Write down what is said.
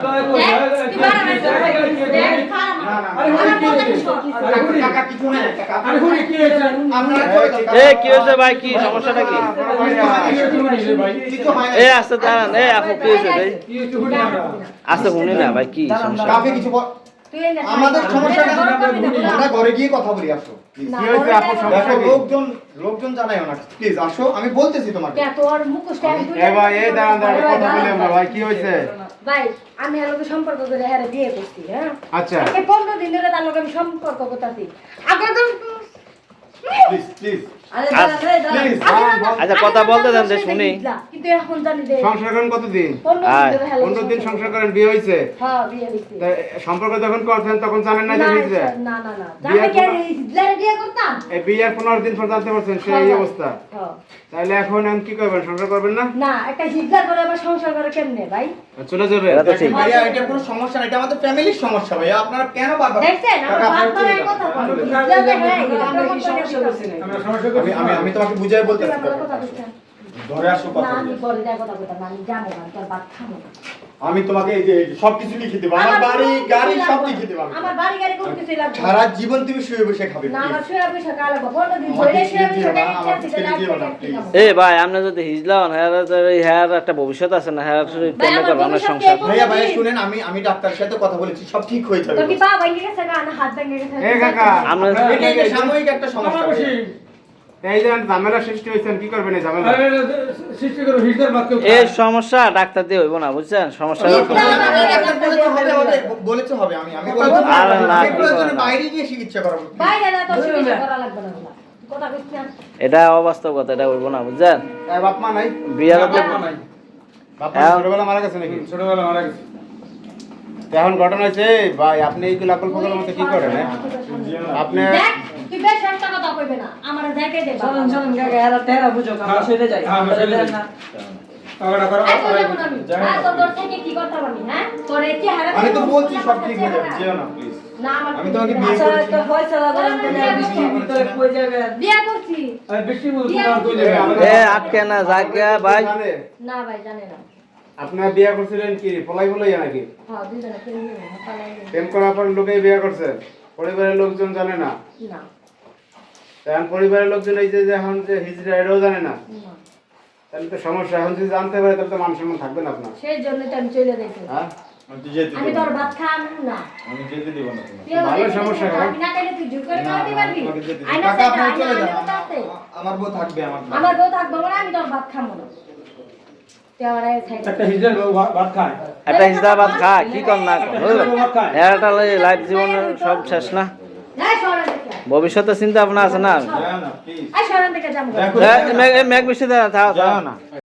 কি হয়েছে ভাই, কি সমস্যাটা কি? আস্তে দাঁড়ান, আপু কি হয়েছে ভাই? আস্তে শুনি না ভাই, কি সমস্যা? আমাদের সমস্যাটা আমরা ঘরে গিয়ে কথা বলি। আসো, কি হয়েছে আপু? সমস্যা কি? লোকজন জানায়ও না, প্লিজ আসো, আমি বলতেছি তোমাকে। তোর মুখটা ভাই এই দাঁড়ান কথা বলি আমরা। ভাই কি হয়েছে? ভাই আমি এর লগে সম্পর্ক করে হেরে বিয়ে করছি। হ্যাঁ আচ্ছা, এই 15 দিন ধরে তার লগে আমি সম্পর্ক করতেছি। আগে তো প্লিজ আচ্ছা কথা বলতে দেন যে শুনি। কিন্তু এখন জানি যে সংসার করেন কতদিন? 15 দিন সংসার করেন, বিয়ে হয়েছে? হ্যাঁ বিয়ে হইছে। সম্পর্ক যখন করতেন তখন জানেন না যে হয়েছে? না না না জানে কে হিজলারে বিয়ে করতাম? এই বিয়ের 15 দিন পর জানতে পারছেন সেই অবস্থা। হ্যাঁ তাহলে এখন কি করবেন? সংসার করবেন না? না, একটা হিজলার করে আবার সংসার করে কেমনে ভাই? চলে যাবে। ভাইয়া এটা কোনো সমস্যা না, এটা আমাদের ফ্যামিলির সমস্যা। ভাইয়া আপনারা কেন বারবার দেখছেন আমার বাপ মারা কথা বলে। আমি তোমাকে বুঝাই বলতেছি। ধরে আসো কথা না আমি বলি। পরে যাই কথা বলতে, আমি জানো না তোর বাপ খামো। আমি তোমাকে এই যে সবকিছু লিখে দেব, আমার বাড়ি গাড়ি সব লিখে দেব। আমার বাড়ি গাড়ি কোনো কিছু লাগবে না। সারা জীবন তুমি শুয়ে বসে খাবে। না আমার শুয়ে বসে কাল লাগবে 15 দিন ধরে শুয়ে বসে ভাই আপনি যদি হিজলান হ্যাঁ একটা ভবিষ্যৎ আছে না, হ্যাঁ কেমন করবেন সংসার? ভাইয়া শুনেন, আমি ডাক্তারের সাথে কথা বলেছি, সব ঠিক হয়ে যাবে। তোর কি পা ভেঙে গেছে না হাত ভেঙে গেছে? এই কাকা আমরা এটা সাময়িক একটা সমস্যা। এই যে ঝামেলা সৃষ্টি হয়েছে, কি করবেন এই ঝামেলা? এই সমস্যা ডাক্তার দিয়ে হইব না, বুঝছেন? সমস্যা বলেছে হবে। আমি বলেছি আরে না, বাইরে গিয়ে চিকিৎসা করাবো। বাইরে না তো চিকিৎসা করা লাগবে না। কথা কইছি না। এটা অবাস্তব কথা, এটা হইব না, বুঝছেন? তাই বাপ মা নাই? বিয়া করতে বাপ মা ছোটবেলা মারা গেছে নাকি? ছোটবেলা মারা গেছে। এখন ঘটনা হয়েছে ভাই, আপনি এইগুলো আকল ফকলের মতো কি করেন? আপনি দেখ তুই বেশ একটা কথা কইবে না, আমারে জায়গায় দে। চলুন চলুন কাকা, এরা তেরা বুঝো, আমরা চলে যাই। আমরা চলে যাই না। কাগড়া করো। তোর থেকে কি করতে পারবি? হ্যাঁ তোর কি হারা? আমি তো বলছি সব ঠিক হয়ে যাবে, যেও না প্লিজ। না আমার আমি তোমাকে বিয়ে আচ্ছা করেছি। তো ফয়সালা করেন, তুমি বৃষ্টির ভিতরে কই যাবেন? বিয়ে করছি। বৃষ্টির মধ্যে তোমার কই যাবে? এ আটকে না জায়গা ভাই। না ভাই জানে না। আপনারা বিয়ে করছিলেন কি পলাই নাকি? হ্যাঁ দুইজনে প্রেম প্রেম করার পর লোকে বিয়ে করছেন, পরিবারের লোকজন জানে না? না এখন পরিবারের লোকজন এই যে এখন যে হিজড়া এটাও জানে না, না তাহলে তো সমস্যা। এখন যদি জানতে পারে তাহলে তো মান সম্মান থাকবে না আপনার। সেই জন্য তো আমি চলে যাইছি। হ্যাঁ আমি তোর ভাত খাম না। আমি যেতে দিব না তোমাকে। তুই ভালো সমস্যা হয়। আমি না খাইলে তুই জোর করে খাওয়াতে পারবি? তোমাকে যেতে দিব। আইনা কাকা আপনি সাইডে, চলে আইনা যান। কথা আছে। আমার বউ থাকবে আমার। আমার বউ থাকবে না, আমি তোর ভাত খাবো না। তুই আমার এই সাইডে একটা হিজড়া ভাত খায়। একটা হিজদাবাদ খা, কি কর না কর, বুঝলেন? একটা লাইফ জীবনের সব শেষ না, এই শহরে থেকে ভবিষ্যতে চিন্তা ভাবনা আছে না। না প্লিজ। এই শহরে থেকে যাবো। মেঘ বৃষ্টি থাও থাও।